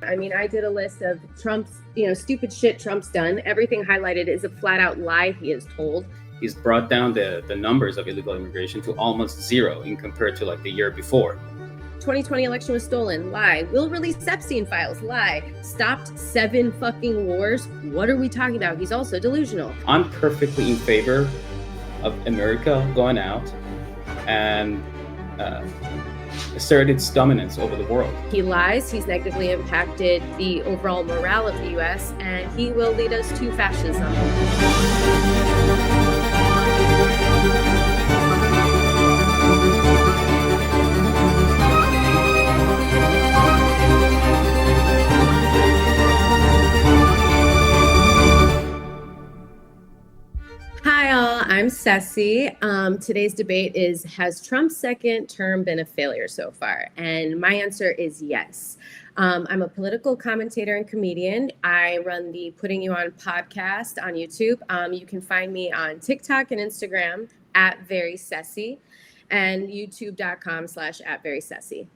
I mean, I did a list of Trump's, stupid shit Trump's done. Everything highlighted is a flat out lie he is told. He's brought down the numbers of illegal immigration to almost zero in compared to like the year before. 2020 election was stolen, lie. Will release Epstein files, lie. Stopped 7 fucking wars. What are we talking about? He's also delusional. I'm perfectly in favor of America going out and assert its dominance over the world. He lies. He's negatively impacted the overall morale of the U.S., and he will lead us to fascism. Hi all, I'm Ceci. Today's debate is, has Trump's second term been a failure so far? And my answer is yes. I'm a political commentator and comedian. I run the Putting You On podcast on YouTube. You can find me on TikTok and Instagram at Very Ceci and youtube.com/@Very Ceci.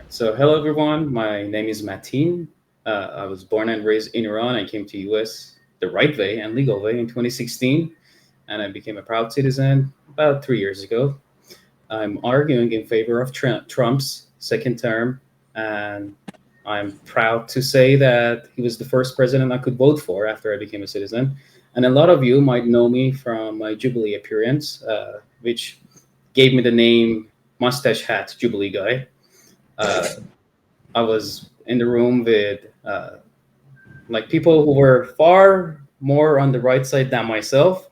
So hello everyone, my name is Matin. I was born and raised in Iran. I came to US the right way and legal way in 2016, and I became a proud citizen about 3 years ago. I'm arguing in favor of Trump's second term, and I'm proud to say that he was the first president I could vote for after I became a citizen. And a lot of you might know me from my Jubilee appearance, which gave me the name Mustache Hat Jubilee Guy. I was in the room with people who were far more on the right side than myself,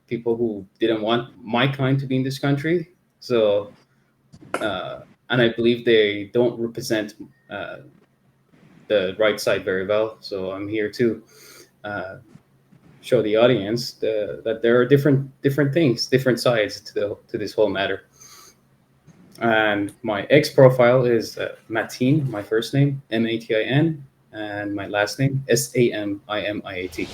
people who didn't want my kind to be in this country. So, and I believe they don't represent the right side very well. So I'm here to show the audience that there are different things, different sides to this whole matter. And my X profile is Matin, my first name, Matin, and my last name, Samimiat.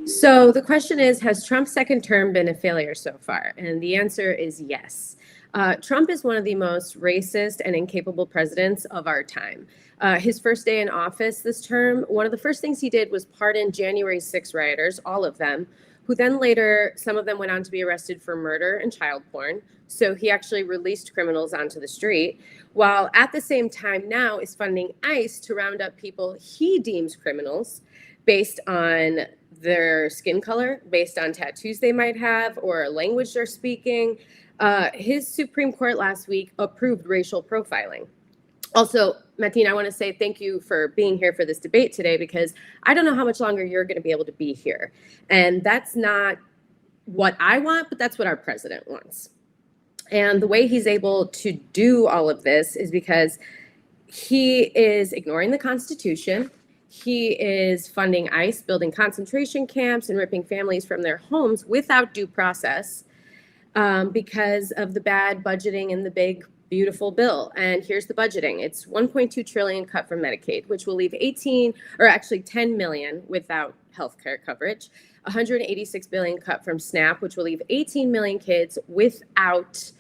So the question is, has Trump's second term been a failure so far? And the answer is yes. Trump is one of the most racist and incapable presidents of our time. His first day in office this term, one of the first things he did was pardon January 6 rioters, all of them, who then later, some of them went on to be arrested for murder and child porn. So he actually released criminals onto the street, while at the same time now is funding ICE to round up people he deems criminals based on their skin color, based on tattoos they might have, or a language they're speaking. His Supreme Court last week approved racial profiling. Also, Matin, I want to say thank you for being here for this debate today, because I don't know how much longer you're going to be able to be here. And that's not what I want, but that's what our president wants. And the way he's able to do all of this is because he is ignoring the Constitution. He is funding ICE, building concentration camps, and ripping families from their homes without due process because of the bad budgeting and the big, beautiful bill. And here's the budgeting. It's 1.2 trillion cut from Medicaid, which will leave 10 million without healthcare coverage. 186 billion cut from SNAP, which will leave 18 million kids without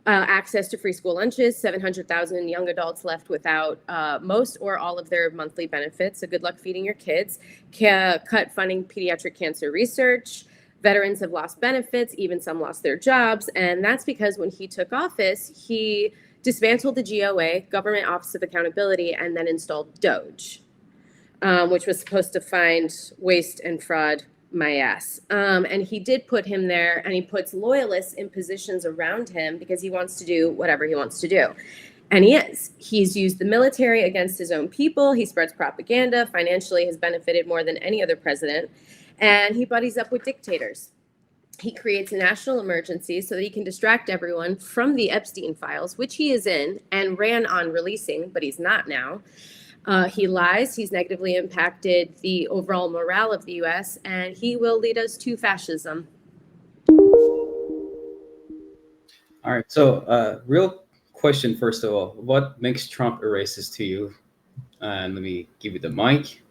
access to free school lunches, 700,000 young adults left without most or all of their monthly benefits. So good luck feeding your kids. Cut funding pediatric cancer research. Veterans have lost benefits, even some lost their jobs. And that's because when he took office, he dismantled the GOA, Government Office of Accountability, and then installed DOGE, which was supposed to find waste and fraud my ass. And he did put him there, and he puts loyalists in positions around him because he wants to do whatever he wants to do. And he is. He's used the military against his own people. He spreads propaganda, financially has benefited more than any other president. And he buddies up with dictators. He creates a national emergency so that he can distract everyone from the Epstein files, which he is in and ran on releasing, but he's not now. He lies. He's negatively impacted the overall morale of the U.S., and he will lead us to fascism. All right. So real question, first of all, what makes Trump a racist to you? And let me give you the mic.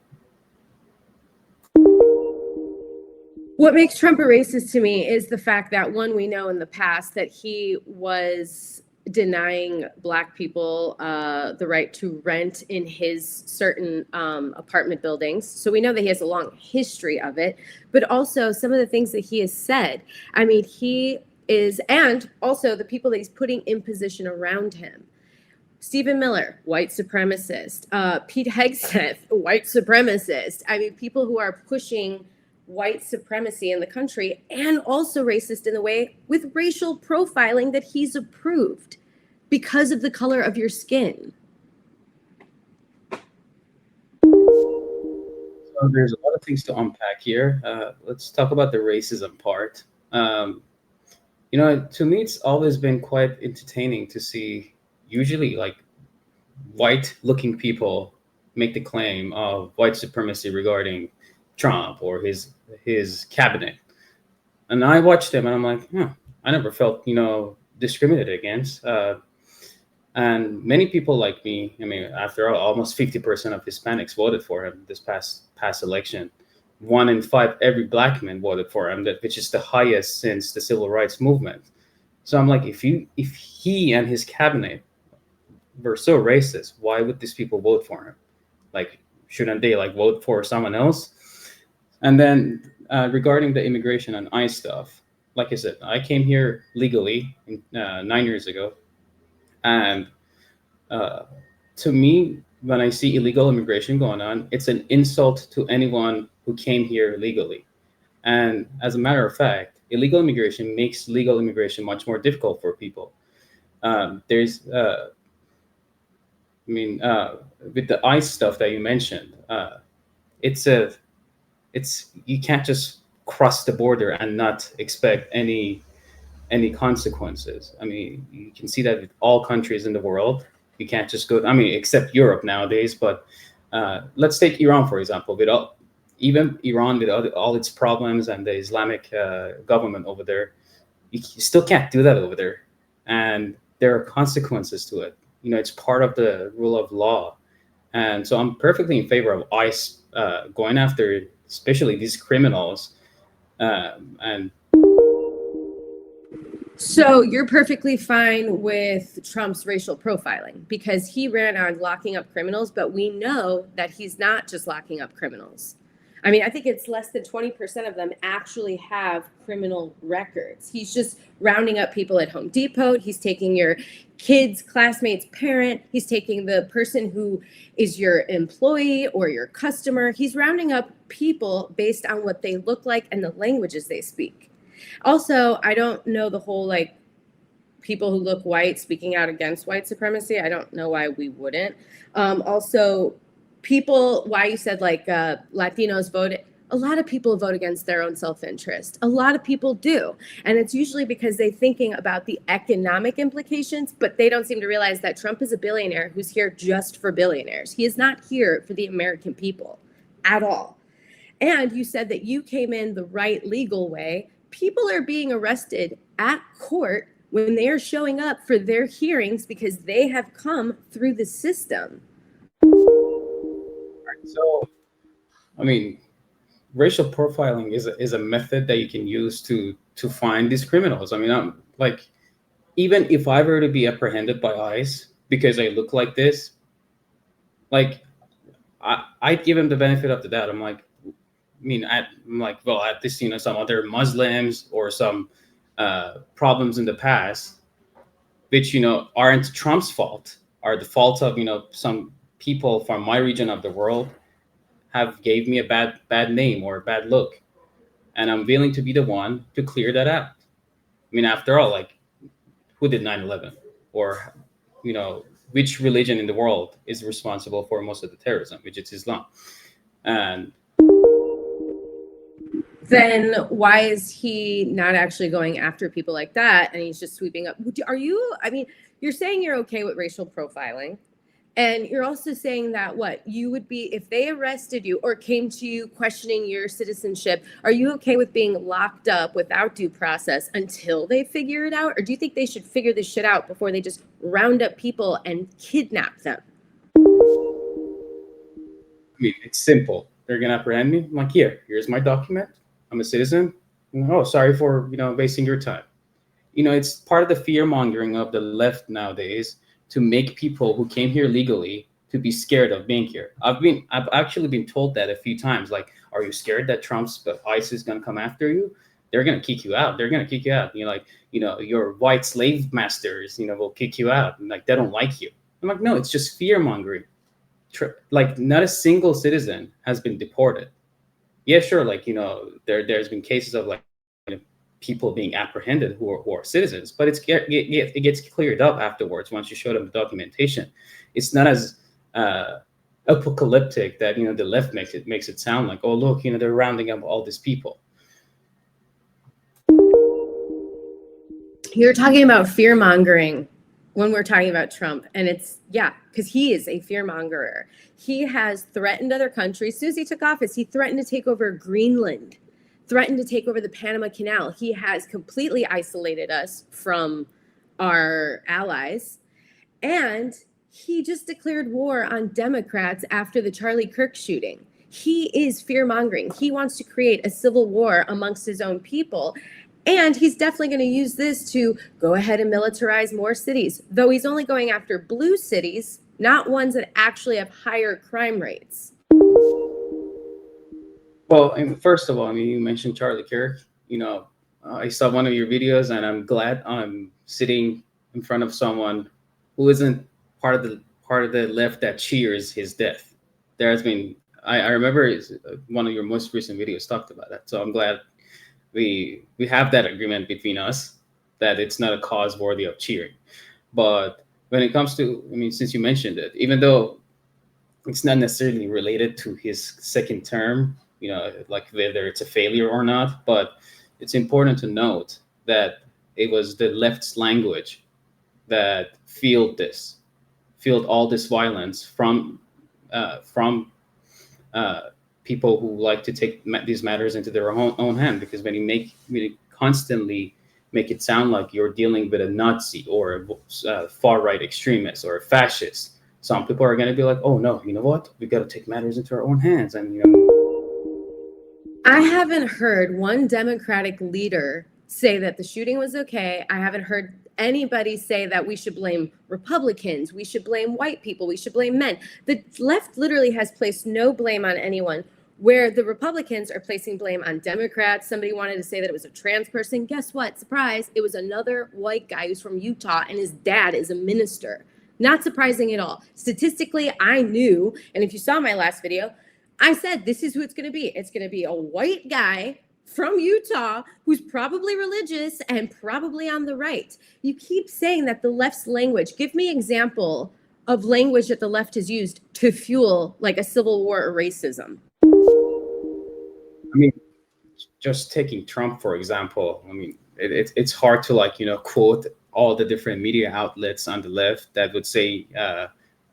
What makes Trump a racist to me is the fact that, one, we know in the past that he was denying Black people the right to rent in his certain apartment buildings. So we know that he has a long history of it, but also some of the things that he has said. I mean, he is, and also the people that he's putting in position around him. Stephen Miller, white supremacist. Pete Hegseth, white supremacist. I mean, people who are pushing white supremacy in the country, and also racist in the way with racial profiling that he's approved because of the color of your skin. So there's a lot of things to unpack here. Let's talk about the racism part. To me, it's always been quite entertaining to see usually like white-looking people make the claim of white supremacy regarding Trump or his cabinet. And I watched them and I'm like, I never felt, discriminated against. And many people like me, I mean, after all, almost 50% of Hispanics voted for him this past election. 1 in 5 every Black man voted for him, which is the highest since the civil rights movement. So I'm like, if he and his cabinet were so racist, why would these people vote for him? Like, shouldn't they like vote for someone else? And then regarding the immigration and ICE stuff, like I said, I came here legally 9 years ago. And to me, when I see illegal immigration going on, it's an insult to anyone who came here legally. And as a matter of fact, illegal immigration makes legal immigration much more difficult for people. With the ICE stuff that you mentioned, it's you can't just cross the border and not expect any consequences. I mean, you can see that with all countries in the world. You can't just go. I mean, except Europe nowadays. But let's take Iran for example. Even Iran with all its problems and the Islamic government over there, you still can't do that over there, and there are consequences to it. It's part of the rule of law, and so I'm perfectly in favor of ICE going after, especially these criminals, and. So you're perfectly fine with Trump's racial profiling because he ran on locking up criminals, but we know that he's not just locking up criminals. I mean, I think it's less than 20% of them actually have criminal records. He's just rounding up people at Home Depot. He's taking your kid's classmate's parent. He's taking the person who is your employee or your customer. He's rounding up people based on what they look like and the languages they speak. Also, I don't know the whole like people who look white speaking out against white supremacy. I don't know why we wouldn't. Also, why you said like Latinos voted. A lot of people vote against their own self-interest. A lot of people do. And it's usually because they're thinking about the economic implications, but they don't seem to realize that Trump is a billionaire who's here just for billionaires. He is not here for the American people at all. And you said that you came in the right legal way. People are being arrested at court when they are showing up for their hearings because they have come through the system. So, I mean, racial profiling is a method that you can use to find these criminals. I mean, I'm like, even if I were to be apprehended by ICE because I look like this, like, I'd give him the benefit of the doubt. I'm like, at this, some other Muslims or some problems in the past, which, aren't Trump's fault, are the fault of, some people from my region of the world have gave me a bad name or a bad look. And I'm willing to be the one to clear that out. I mean, after all, like, who did 9/11? Or, which religion in the world is responsible for most of the terrorism, which is Islam. And then why is he not actually going after people like that? And he's just sweeping up. You're saying you're okay with racial profiling. And you're also saying that you would be, if they arrested you or came to you questioning your citizenship, are you okay with being locked up without due process until they figure it out? Or do you think they should figure this shit out before they just round up people and kidnap them? I mean, it's simple. They're going to apprehend me. I'm like, here's my document. I'm a citizen. Oh, sorry for, wasting your time. it's part of the fear mongering of the left nowadays to make people who came here legally to be scared of being here. I've actually been told that a few times. Like, are you scared that ICE is going to come after you? They're going to kick you out. They're going to kick you out. Your white slave masters, will kick you out. And like, they don't like you. I'm like, no, it's just fear mongering. Like, not a single citizen has been deported. Yeah, sure. Like, there's been cases of like, people being apprehended who are citizens, but it gets cleared up afterwards once you show them the documentation. It's not as apocalyptic that the left makes it sound like. Oh, look, they're rounding up all these people. You're talking about fear mongering when we're talking about Trump, and it's because he is a fear mongerer. He has threatened other countries. As soon as he took office, he threatened to take over Greenland, threatened to take over the Panama Canal. He has completely isolated us from our allies. And he just declared war on Democrats after the Charlie Kirk shooting. He is fear-mongering. He wants to create a civil war amongst his own people. And he's definitely going to use this to go ahead and militarize more cities, though he's only going after blue cities, not ones that actually have higher crime rates. Well, and first of all, you mentioned Charlie Kirk. I saw one of your videos, and I'm glad I'm sitting in front of someone who isn't part of the left that cheers his death. There has been, I remember one of your most recent videos talked about that. So I'm glad we have that agreement between us that it's not a cause worthy of cheering. But when it comes to, since you mentioned it, even though it's not necessarily related to his second term, like whether it's a failure or not, but it's important to note that it was the left's language that fueled all this violence from people who like to take these matters into their own hand. Because when you constantly make it sound like you're dealing with a Nazi or a far-right extremist or a fascist, some people are going to be like, oh no, you know what? We got to take matters into our own hands. And I haven't heard one Democratic leader say that the shooting was okay. I haven't heard anybody say that we should blame Republicans, we should blame white people, we should blame men. The left literally has placed no blame on anyone, where the Republicans are placing blame on Democrats. Somebody wanted to say that it was a trans person. Guess what? Surprise. It was another white guy who's from Utah, and his dad is a minister. Not surprising at all. Statistically, I knew, and if you saw my last video, I said this is who it's going to be. It's going to be a white guy from Utah who's probably religious and probably on the right. You keep saying that the left's language. Give me an example of language that the left has used to fuel like a civil war or racism. Just taking Trump, for example, it's hard to quote all the different media outlets on the left that would say,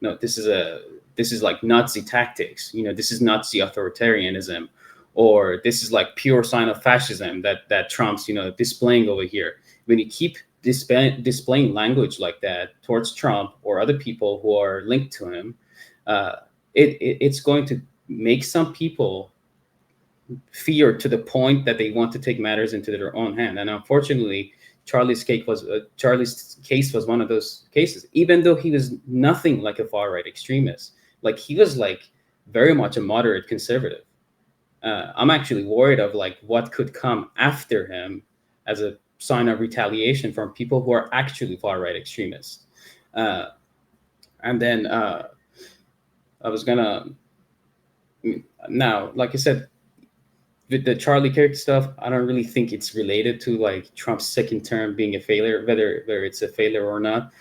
no, this is like Nazi tactics. This is Nazi authoritarianism, or this is like pure sign of fascism that Trump's, displaying over here. When you keep displaying language like that towards Trump or other people who are linked to him, it's going to make some people fear to the point that they want to take matters into their own hand. And unfortunately, Charlie's case was one of those cases. Even though he was nothing like a far-right extremist, like he was like very much a moderate conservative. I'm actually worried of like what could come after him as a sign of retaliation from people who are actually far-right extremists. And then I was gonna now, like I said, with the Charlie Kirk stuff, I don't really think it's related to like Trump's second term being a failure, whether it's a failure or not.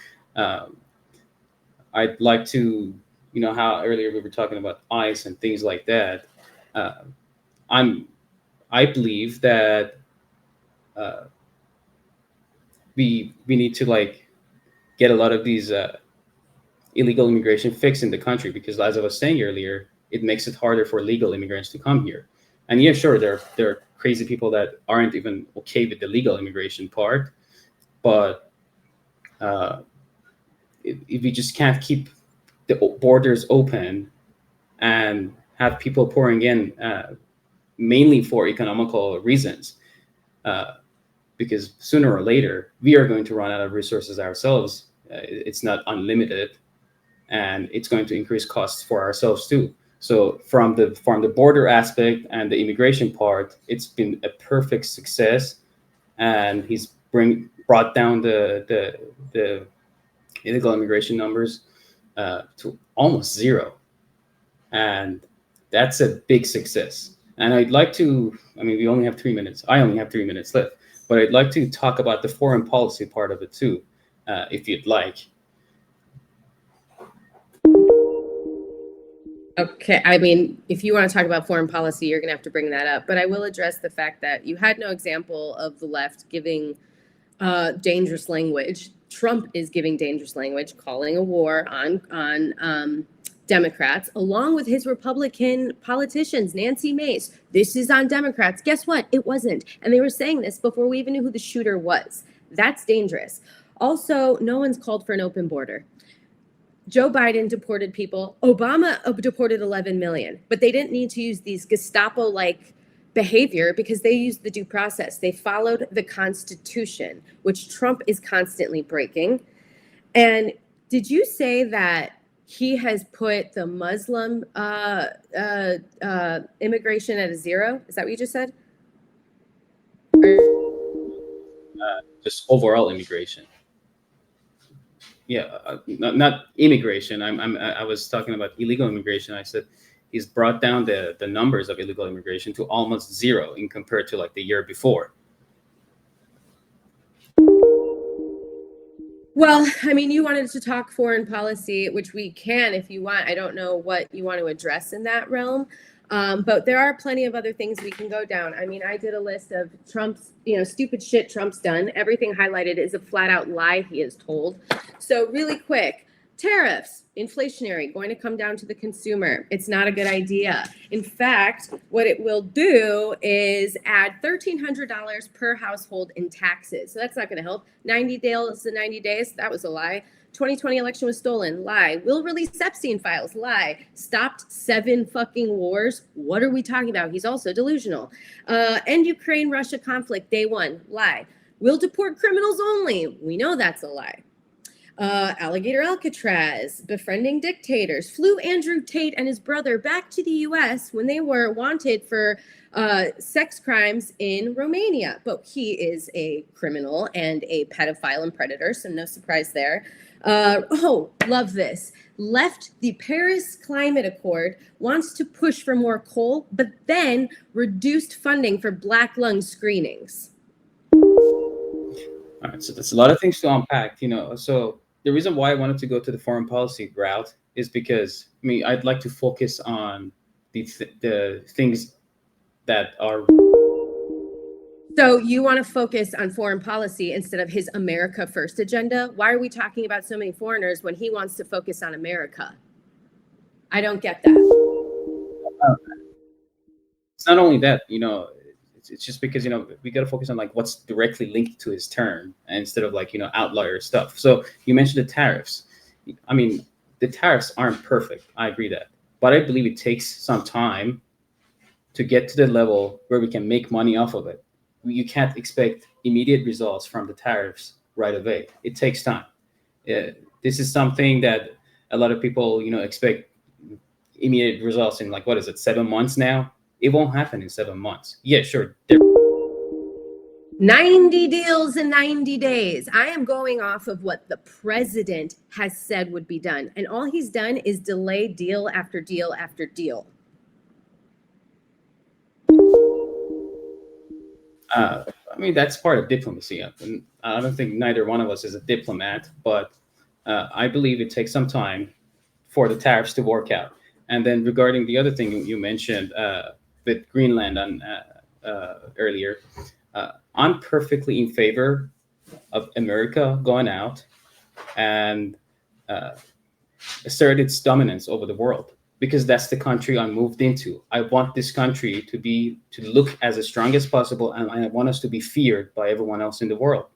I'd like to, how earlier we were talking about ICE and things like that. I believe that we need to like get a lot of these illegal immigration fixed in the country, because as I was saying earlier, it makes it harder for legal immigrants to come here. And yeah, sure, there are crazy people that aren't even okay with the legal immigration part, but if we just can't keep the borders open and have people pouring in mainly for economical reasons, because sooner or later we are going to run out of resources ourselves. It's not unlimited, and it's going to increase costs for ourselves too. So from the border aspect and the immigration part, it's been a perfect success, and he's brought down the illegal immigration numbers to almost zero, and that's a big success. And I'd like to, I mean, we only have 3 minutes. I only have 3 minutes left, but I'd like to talk about the foreign policy part of it too, if you'd like. Okay, I mean, if you want to talk about foreign policy, you're going to have to bring that up. But I will address the fact that you had no example of the left giving dangerous language. Trump is giving dangerous language, calling a war on Democrats, along with his Republican politicians, Nancy Mace. This is on Democrats. Guess what? It wasn't. And they were saying this before we even knew who the shooter was. That's dangerous. Also, no one's called for an open border. Joe Biden deported people. Obama deported 11 million, but they didn't need to use these Gestapo-like behavior because they used the due process. They followed the Constitution, which Trump is constantly breaking. And did you say that he has put the Muslim immigration at a zero? Is that what you just said? Just overall immigration. Yeah, not immigration. I was talking about illegal immigration. I said he's brought down the numbers of illegal immigration to almost zero in compared to like the year before. Well, I mean, you wanted to talk foreign policy, which we can if you want. I don't know what you want to address in that realm. But there are plenty of other things we can go down. I mean, I did a list of Trump's, stupid shit Trump's done. Everything highlighted is a flat out lie he is told. So really quick, tariffs, inflationary, going to come down to the consumer. It's not a good idea. In fact, what it will do is add $1,300 per household in taxes. So that's not going to help. 90 days to 90 days. That was a lie. 2020 election was stolen. Lie. Will release Epstein files. Lie. Stopped 7 fucking wars. What are we talking about? He's also delusional. End Ukraine-Russia conflict. Day 1. Lie. Will deport criminals only. We know that's a lie. Alligator Alcatraz, befriending dictators, flew Andrew Tate and his brother back to the U.S. when they were wanted for sex crimes in Romania. But he is a criminal and a pedophile and predator, so no surprise there. Love this. Left the Paris Climate Accord, wants to push for more coal, but then reduced funding for black lung screenings. All right, so there's a lot of things to unpack, So the reason why I wanted to go to the foreign policy route is because, I'd like to focus on the things that are. So you want to focus on foreign policy instead of his America First agenda? Why are we talking about so many foreigners when he wants to focus on America? I don't get that. It's not only that, it's just because, we got to focus on like what's directly linked to his term instead of like, outlier stuff. So you mentioned the tariffs. The tariffs aren't perfect. I agree that. But I believe it takes some time to get to the level where we can make money off of it. You can't expect immediate results from the tariffs right away. It takes time. This is something that a lot of people, expect immediate results in 7 months now? It won't happen in 7 months. Yeah, sure. 90 deals in 90 days. I am going off of what the president has said would be done. And all he's done is delay deal after deal after deal. That's part of diplomacy. I don't think neither one of us is a diplomat, but I believe it takes some time for the tariffs to work out. And then regarding the other thing you mentioned with Greenland earlier, I'm perfectly in favor of America going out and assert its dominance over the world, because that's the country I moved into. I want this country to look as strong as possible, and I want us to be feared by everyone else in the world.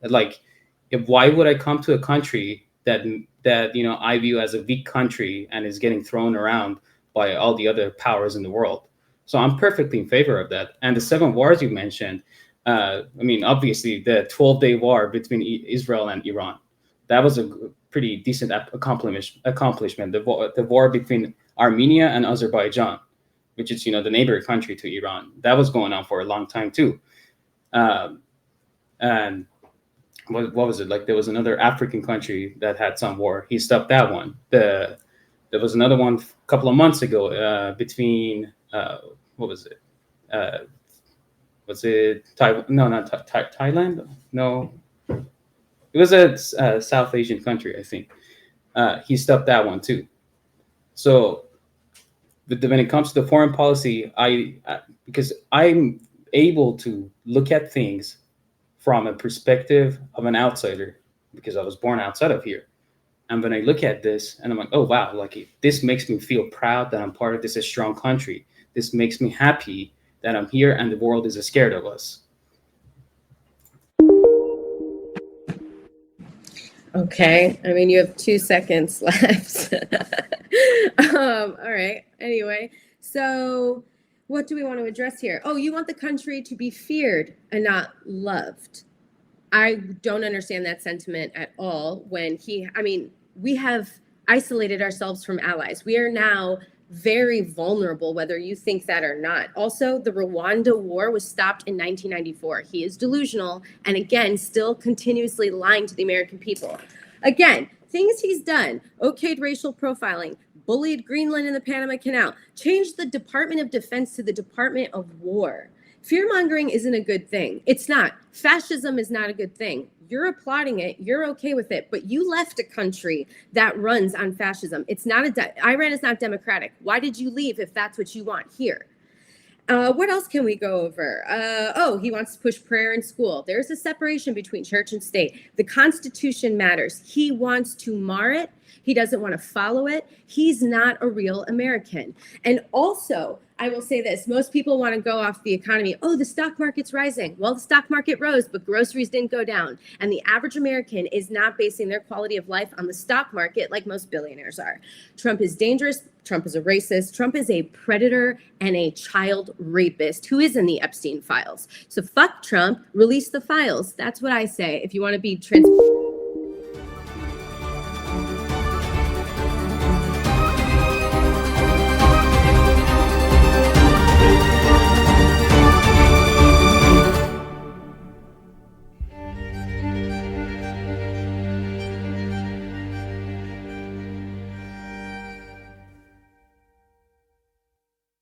Why would I come to a country that I view as a weak country and is getting thrown around by all the other powers in the world? So I'm perfectly in favor of that. And the 7 wars you mentioned, I mean, obviously, the 12-day war between Israel and Iran, that was a pretty decent accomplishment. The war between Armenia and Azerbaijan, which is, the neighboring country to Iran, that was going on for a long time too. And what was it? Like, there was another African country that had some war. He stopped that one. There was another one a couple of months ago between what was it? Was it Taiwan? No, not Thailand. No, it was a South Asian country, I think. He stopped that one too. So, when it comes to the foreign policy, because I'm able to look at things from a perspective of an outsider, because I was born outside of here. And when I look at this, and I'm like, oh wow, like, this makes me feel proud that I'm part of this strong country. This makes me happy that I'm here and the world is scared of us. Okay, I mean, you have 2 seconds left. All right, anyway, so what do we want to address here? Oh, you want the country to be feared and not loved. I don't understand that sentiment at all we have isolated ourselves from allies. We are now very vulnerable, whether you think that or not. Also, the Rwanda war was stopped in 1994. He is delusional and, again, still continuously lying to the American people. Again, things he's done: okayed racial profiling, bullied Greenland in the Panama Canal, changed the Department of Defense to the Department of War. Fear-mongering isn't a good thing. It's not. Fascism is not a good thing. You're applauding it. You're okay with it. But you left a country that runs on fascism. It's not Iran is not democratic. Why did you leave if that's what you want here? What else can we go over? He wants to push prayer in school. There's a separation between church and state. The Constitution matters. He wants to mar it. He doesn't want to follow it. He's not a real American. And also, I will say this: most people want to go off the economy. Oh, the stock market's rising. Well, the stock market rose, but groceries didn't go down. And the average American is not basing their quality of life on the stock market like most billionaires are. Trump is dangerous. Trump is a racist. Trump is a predator and a child rapist who is in the Epstein files. So fuck Trump, release the files. That's what I say if you want to be transparent.